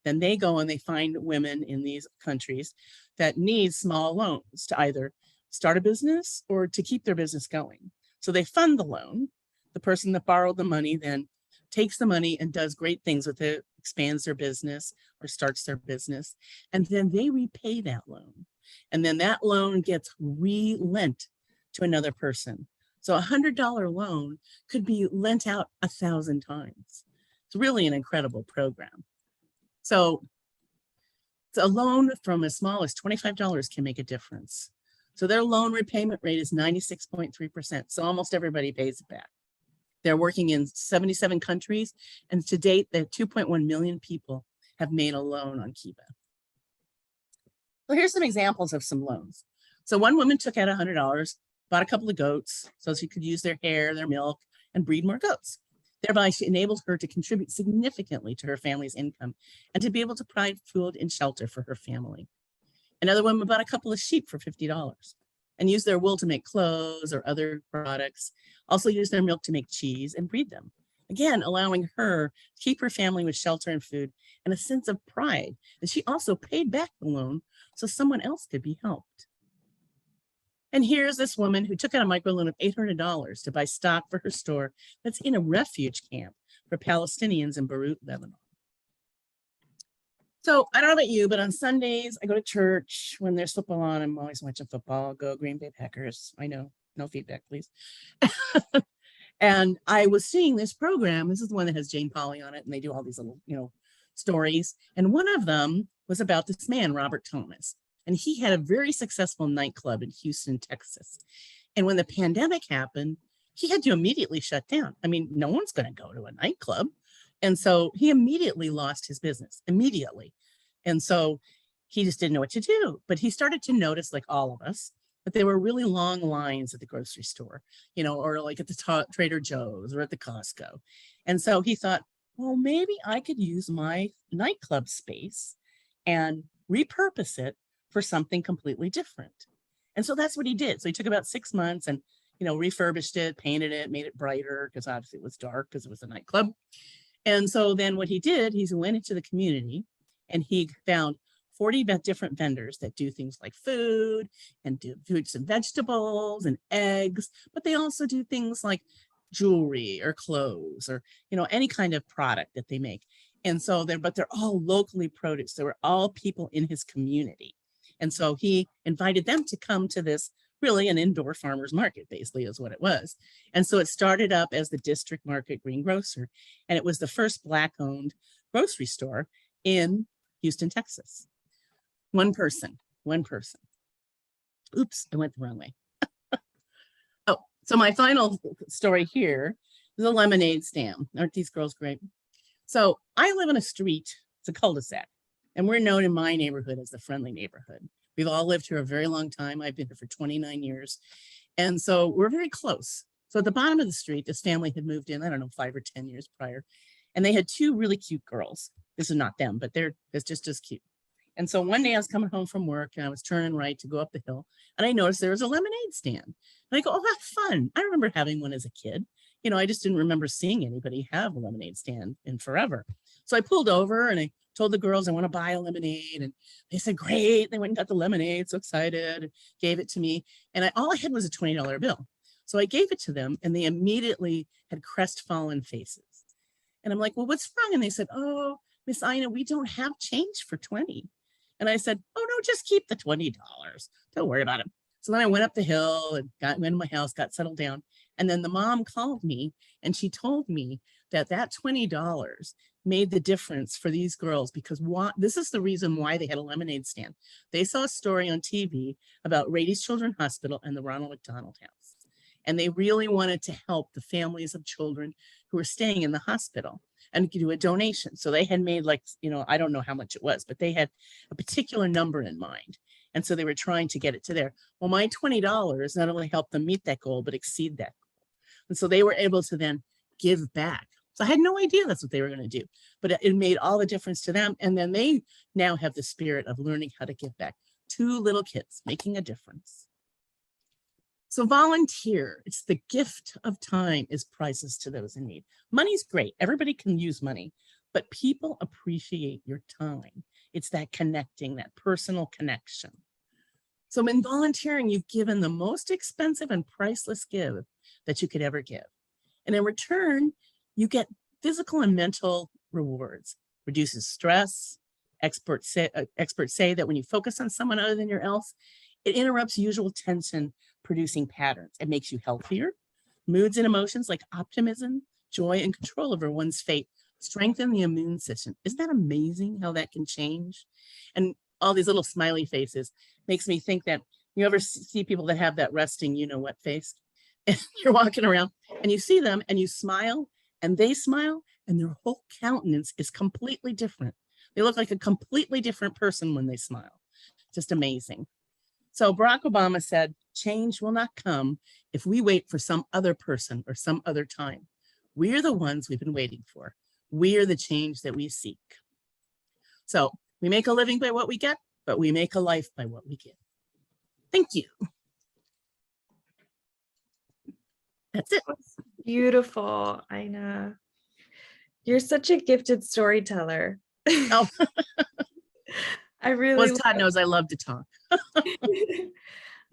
Then they go and they find women in these countries that need small loans to either start a business or to keep their business going. So they fund the loan. The person that borrowed the money then takes the money and does great things with it, expands their business or starts their business, and then they repay that loan. And then that loan gets re-lent to another person. So a $100 loan could be lent out 1,000 times. It's really an incredible program. So a loan from as small as $25 can make a difference. So their loan repayment rate is 96.3%. So almost everybody pays it back. They're working in 77 countries, and to date, the 2.1 million people have made a loan on Kiva. So here's some examples of some loans. So one woman took out $100, bought a couple of goats so she could use their hair, their milk, and breed more goats. Thereby, she enabled her to contribute significantly to her family's income and to be able to provide food and shelter for her family. Another woman bought a couple of sheep for $50 and used their wool to make clothes or other products, also used their milk to make cheese and breed them. Again, allowing her to keep her family with shelter and food and a sense of pride that she also paid back the loan so someone else could be helped. And here's this woman who took out a microloan of $800 to buy stock for her store that's in a refuge camp for Palestinians in Beirut, Lebanon. So I don't know about you, but on Sundays, I go to church. When there's football on, I'm always watching football. Go Green Bay Packers. I know, no feedback, please. And I was seeing this program. This is the one that has Jane Pauley on it, and they do all these little, stories. And one of them was about this man, Robert Thomas. And he had a very successful nightclub in Houston, Texas. And when the pandemic happened, he had to immediately shut down. I mean, no one's going to go to a nightclub. And so he immediately lost his business, immediately. And so he just didn't know what to do. But he started to notice, like all of us, that there were really long lines at the grocery store, or like at the Trader Joe's or at the Costco. And so he thought, well, maybe I could use my nightclub space and repurpose it for something completely different. And so that's what he did. So he took about 6 months and, refurbished it, painted it, made it brighter, because obviously it was dark because it was a nightclub. And so then what he did, he went into the community and he found 40 different vendors that do things like food and do fruits and vegetables and eggs, but they also do things like jewelry or clothes or, any kind of product that they make. And so but they're all locally produced. They were all people in his community. And so he invited them to come to this, really an indoor farmer's market, basically is what it was. And so it started up as the District Market Greengrocer. And it was the first Black-owned grocery store in Houston, Texas. One person. Oops, I went the wrong way. Oh, so my final story here is a lemonade stand. Aren't these girls great? So I live in a street, it's a cul-de-sac, and we're known in my neighborhood as the friendly neighborhood. We've all lived here a very long time. I've been here for 29 years. And so we're very close. So at the bottom of the street, this family had moved in, I don't know, 5 or 10 years prior. And they had 2 really cute girls. This is not them, but it's just as cute. And so one day I was coming home from work and I was turning right to go up the hill and I noticed there was a lemonade stand. And I go, oh, that's fun. I remember having one as a kid. I just didn't remember seeing anybody have a lemonade stand in forever. So I pulled over and I told the girls I want to buy a lemonade. And they said, great. They went and got the lemonade, so excited, gave it to me. And all I had was a $20 bill. So I gave it to them and they immediately had crestfallen faces. And I'm like, well, what's wrong? And they said, oh, Miss Ina, we don't have change for 20. And I said, oh, no, just keep the $20. Don't worry about it. So then I went up the hill and went in my house, got settled down. And then the mom called me and she told me that $20 made the difference for these girls because this is the reason why they had a lemonade stand. They saw a story on TV about Rady's Children's Hospital and the Ronald McDonald House. And they really wanted to help the families of children who were staying in the hospital and do a donation. So they had made I don't know how much it was, but they had a particular number in mind. And so they were trying to get it to there. Well, my $20 not only helped them meet that goal, but exceed that goal. And so they were able to then give back. So I had no idea that's what they were going to do, but it made all the difference to them. And then they now have the spirit of learning how to give back. 2 little kids making a difference. So volunteer, it's the gift of time is priceless to those in need. Money's great. Everybody can use money, but people appreciate your time. It's that connecting, that personal connection. So in volunteering, you've given the most expensive and priceless gift that you could ever give. And in return, you get physical and mental rewards, reduces stress. Experts say that when you focus on someone other than your else, it interrupts usual tension producing patterns. It makes you healthier. Moods and emotions like optimism, joy, and control over one's fate strengthen the immune system. Isn't that amazing how that can change? And all these little smiley faces makes me think that you ever see people that have that resting, what face? And you're walking around and you see them and you smile and they smile and their whole countenance is completely different. They look like a completely different person when they smile. Just amazing. So Barack Obama said, change will not come if we wait for some other person or some other time. We're the ones we've been waiting for. We are the change that we seek. So we make a living by what we get, but we make a life by what we give. Thank you. That's it. Beautiful, Ina. You're such a gifted storyteller. Oh. I really Well, as Todd knows, I love to talk.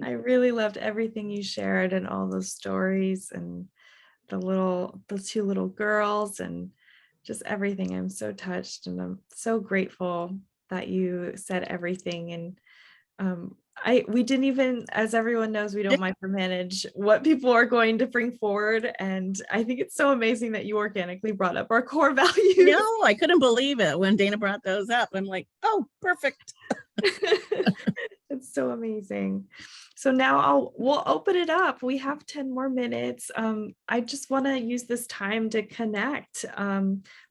I really loved everything you shared and all those stories and the 2 little girls and just everything. I'm so touched and I'm so grateful that you said everything. And we didn't even, as everyone knows, we don't micromanage what people are going to bring forward. And I think it's so amazing that you organically brought up our core values. No, I couldn't believe it when Dana brought those up. I'm like, oh, perfect. It's so amazing. So now we'll open it up. We have 10 more minutes. I just want to use this time to connect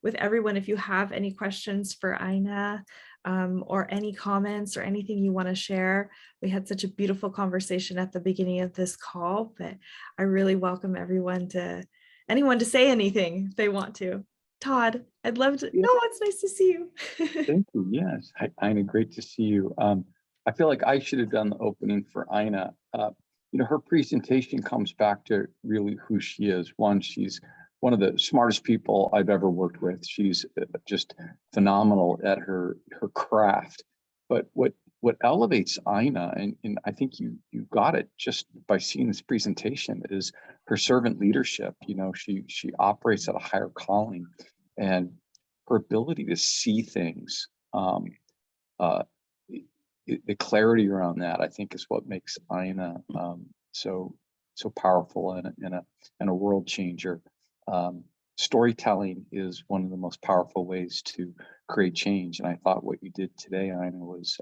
with everyone. If you have any questions for Ina or any comments or anything you want to share. We had such a beautiful conversation at the beginning of this call, but I really welcome anyone to say anything if they want to. Todd, I'd love to. No, it's nice to see you. Thank you. Yes. Hi, Ina, great to see you. I feel like I should have done the opening for Ina. Her presentation comes back to really who she is. One, she's one of the smartest people I've ever worked with. She's just phenomenal at her craft. But what elevates Ina, and I think you got it just by seeing this presentation, is her servant leadership. She operates at a higher calling, and her ability to see things, the clarity around that, I think, is what makes Ina so powerful and a world changer. Storytelling is one of the most powerful ways to create change. And I thought what you did today, Ina, was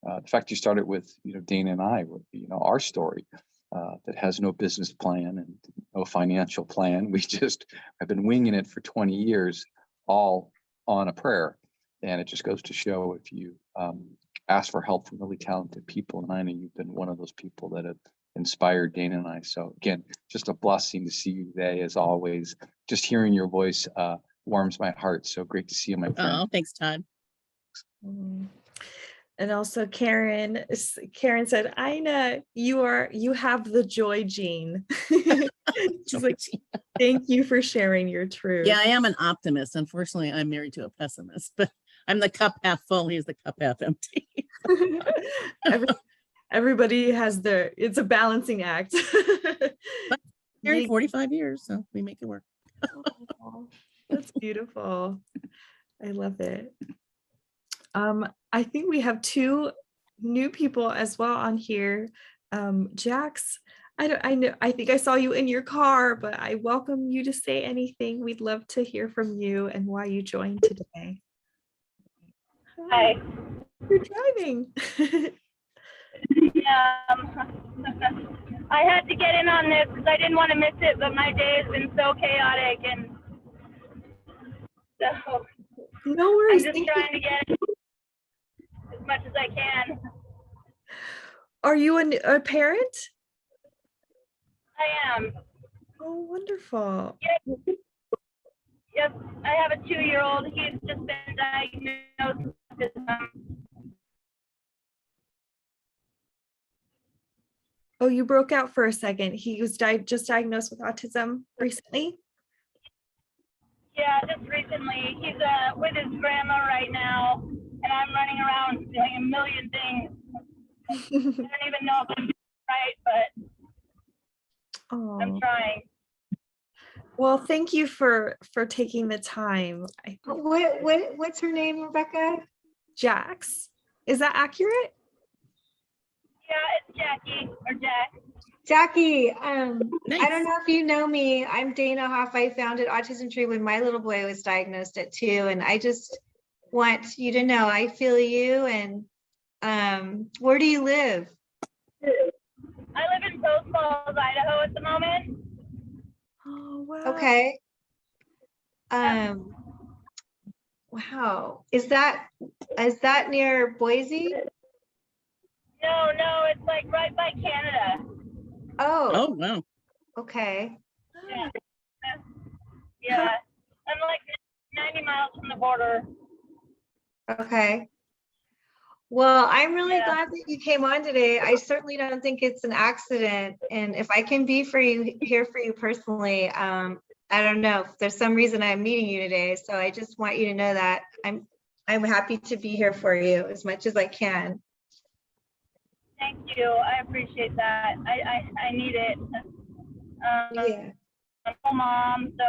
the fact you started with, Dana and I, with, our story that has no business plan and no financial plan. We just have been winging it for 20 years, all on a prayer. And it just goes to show, if you ask for help from really talented people, and Ina, you've been one of those people that have inspired Dana and I. So again, just a blessing to see you today, as always. Just hearing your voice warms my heart. So great to see you, my friend. Oh, thanks, Todd. And also Karen said, Ina, you have the joy gene. She's like, thank you for sharing your truth. Yeah, I am an optimist. Unfortunately, I'm married to a pessimist, but I'm the cup half full. He's the cup half empty. Everybody has it's a balancing act. Married 45 years, so we make it work. Oh, that's beautiful. I love it. I think we have 2 new people as well on here. Jax, I think I saw you in your car, but I welcome you to say anything. We'd love to hear from you and why you joined today. Hi. You're driving. Yeah, I had to get in on this because I didn't want to miss it, but my day has been so chaotic, and so No I'm worries. just trying to get as much as I can. Are you a parent? I am. Oh, wonderful. Yes, I have a 2-year-old. He's just been diagnosed with autism. Oh, you broke out for a second. He was just diagnosed with autism recently? Yeah, just recently. He's with his grandma right now, and I'm running around doing a million things. I don't even know if I'm doing it right, but I'm Oh, trying. well, thank you for taking the time. What's her name, Rebecca? Jax, is that accurate? Yeah, it's Jackie or Jack. Jackie, Nice. I don't know if you know me. I'm Dana Hoff. I founded Autism Tree when my little boy was diagnosed at 2. And I just want you to know I feel you. And where do you live? I live in Post Falls, Idaho at the moment. Oh, wow. Okay. Wow. Is that near Boise? No, it's like right by Canada. Oh, Oh, wow. okay. Yeah, I'm like 90 miles from the border. Okay. Well, I'm really Yeah. glad that you came on today. I certainly don't think it's an accident. And if I can be here for you personally, I don't know if there's some reason I'm meeting you today. So I just want you to know that I'm happy to be here for you as much as I can. Thank you. I appreciate that. I need it. Yeah. I'm a mom, so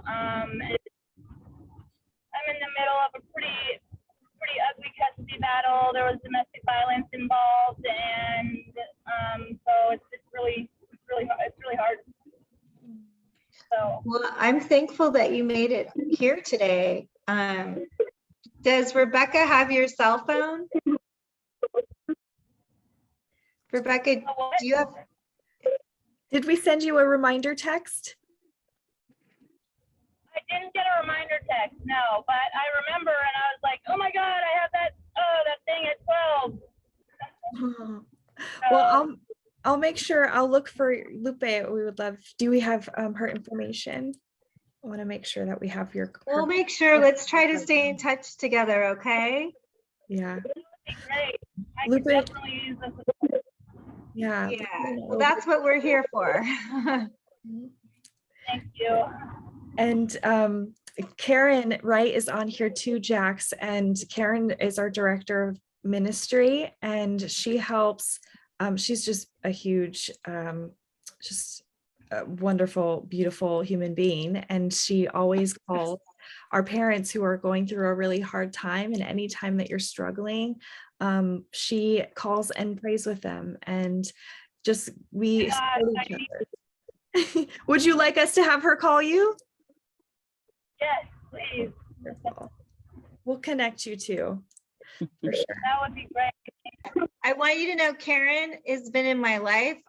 I'm in the middle of a pretty ugly custody battle. There was domestic violence involved, and so it's really hard. So Well, I'm thankful that you made it here today. Does Rebecca have your cell phone? Rebecca, do you have? Did we send you a reminder text? I didn't get a reminder text, no, but I remember, and I was like, oh my God, I have that thing at 12. Well, I'll make sure. I'll look for Lupe. We would love. Do we have her information? I want to make sure that we have We'll make sure. Let's try to stay in touch together, okay? Yeah. Great. I Lupe- can definitely use this. Yeah. Yeah. Well, that's what we're here for. Thank you. And Karen Wright is on here too, Jax, and Karen is our director of ministry, and she helps. She's just a huge, just a wonderful, beautiful human being. And she always calls our parents who are going through a really hard time. And anytime that you're struggling, she calls and prays with them. And just, we support each other. Would you like us to have her call you? Yes, please. Wonderful. We'll connect you two. For sure. That would be great. I want you to know Karen has been in my life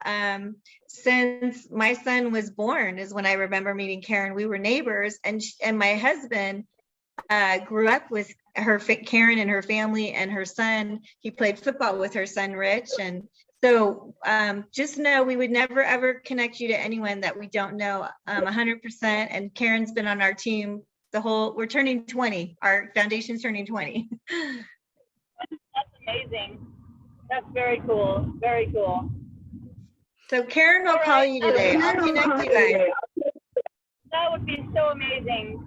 since my son was born is when I remember meeting Karen. We were neighbors, and my husband grew up with Karen and her family and her son. He played football with her son, Rich. And so just know we would never, ever connect you to anyone that we don't know 100%. And Karen's been on our team we're turning 20. Our foundation's turning 20. That's amazing. That's very cool. Very cool. So Karen will call you today. I'll connect you guys. That would be so amazing.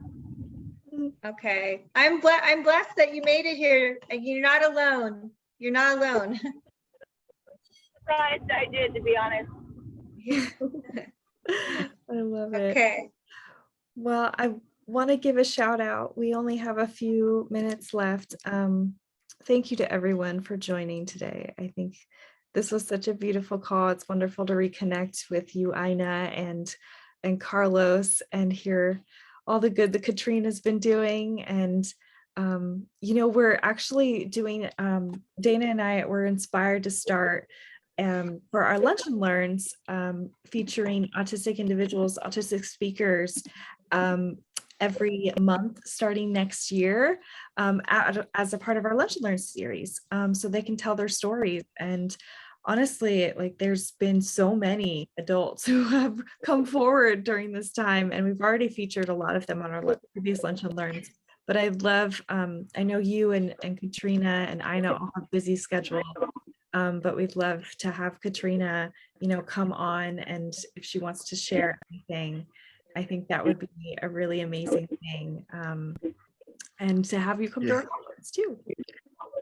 Okay. I'm blessed that you made it here and you're not alone. You're not alone. Surprised I did, to be honest. I love it. Okay. Well, I want to give a shout out. We only have a few minutes left. Thank you to everyone for joining today. I think this was such a beautiful call. It's wonderful to reconnect with you, Ina, and Carlos, and hear all the good that Katrina's been doing. And we're actually doing, Dana and I were inspired to start for our Lunch and Learns, featuring autistic individuals, autistic speakers, every month starting next year, as a part of our Lunch and Learn series, so they can tell their stories. And honestly, like, there's been so many adults who have come forward during this time, and we've already featured a lot of them on our previous Lunch and Learns. But I'd love, I know you and Katrina and Ina all have busy schedules, but we'd love to have Katrina, come on, and if she wants to share anything, I think that would be a really amazing thing. And to have you come to our conference too.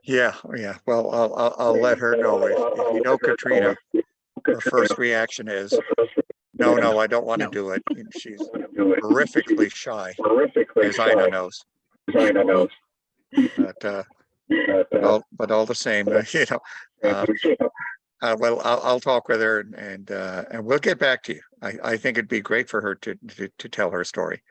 Yeah. Well, I'll let her know. If you know Katrina, her first reaction is, no, I don't want to do it. She's horrifically shy, as Ina knows. But all the same, well, I'll talk with her and we'll get back to you. I think it'd be great for her to tell her story.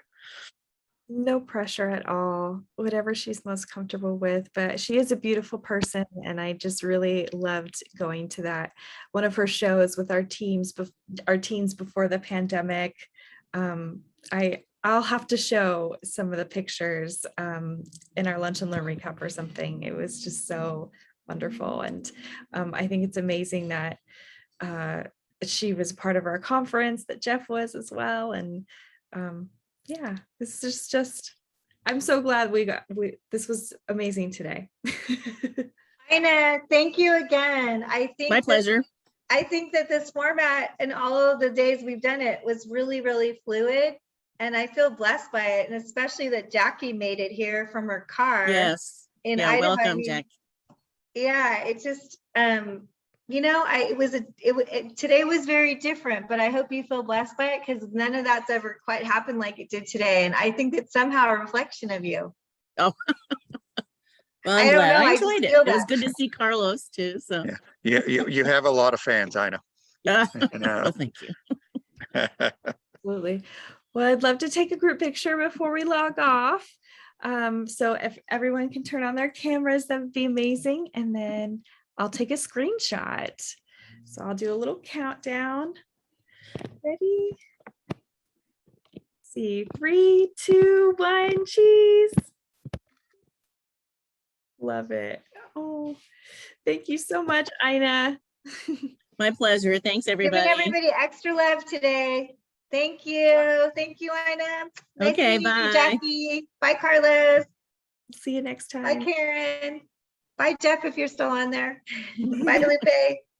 No pressure at all, whatever she's most comfortable with, but she is a beautiful person, and I just really loved going to that one of her shows with our teens before the pandemic. I'll have to show some of the pictures in our Lunch and Learn recap or something. It was just so wonderful, and I think it's amazing that she was part of our conference, that Jeff was as well, and yeah, this is just, I'm so glad this was amazing today. Ina, thank you again. My pleasure. I think that this format and all of the days we've done it was really, really fluid. And I feel blessed by it. And especially that Jackie made it here from her car. Yes. In Yeah, Idaho. welcome, Jack. Yeah, it just, today was very different, but I hope you feel blessed by it, because none of that's ever quite happened like it did today. And I think it's somehow a reflection of you. Oh, well, I'm glad. I enjoyed it. It was good to see Carlos too. So Yeah, you have a lot of fans, Ina. well, thank you. Absolutely. Well, I'd love to take a group picture before we log off. So if everyone can turn on their cameras, that would be amazing. And then I'll take a screenshot. So I'll do a little countdown. Ready? Let's see, 3, 2, 1, cheese. Love it. Oh, thank you so much, Ina. My pleasure. Thanks, everybody. Giving everybody extra love today. Thank you. Thank you, Ina. Nice Okay, meeting you, bye. Jackie. Bye, Carlos. See you next time. Bye, Karen. Bye, Jeff, if you're still on there. Bye, Lupe.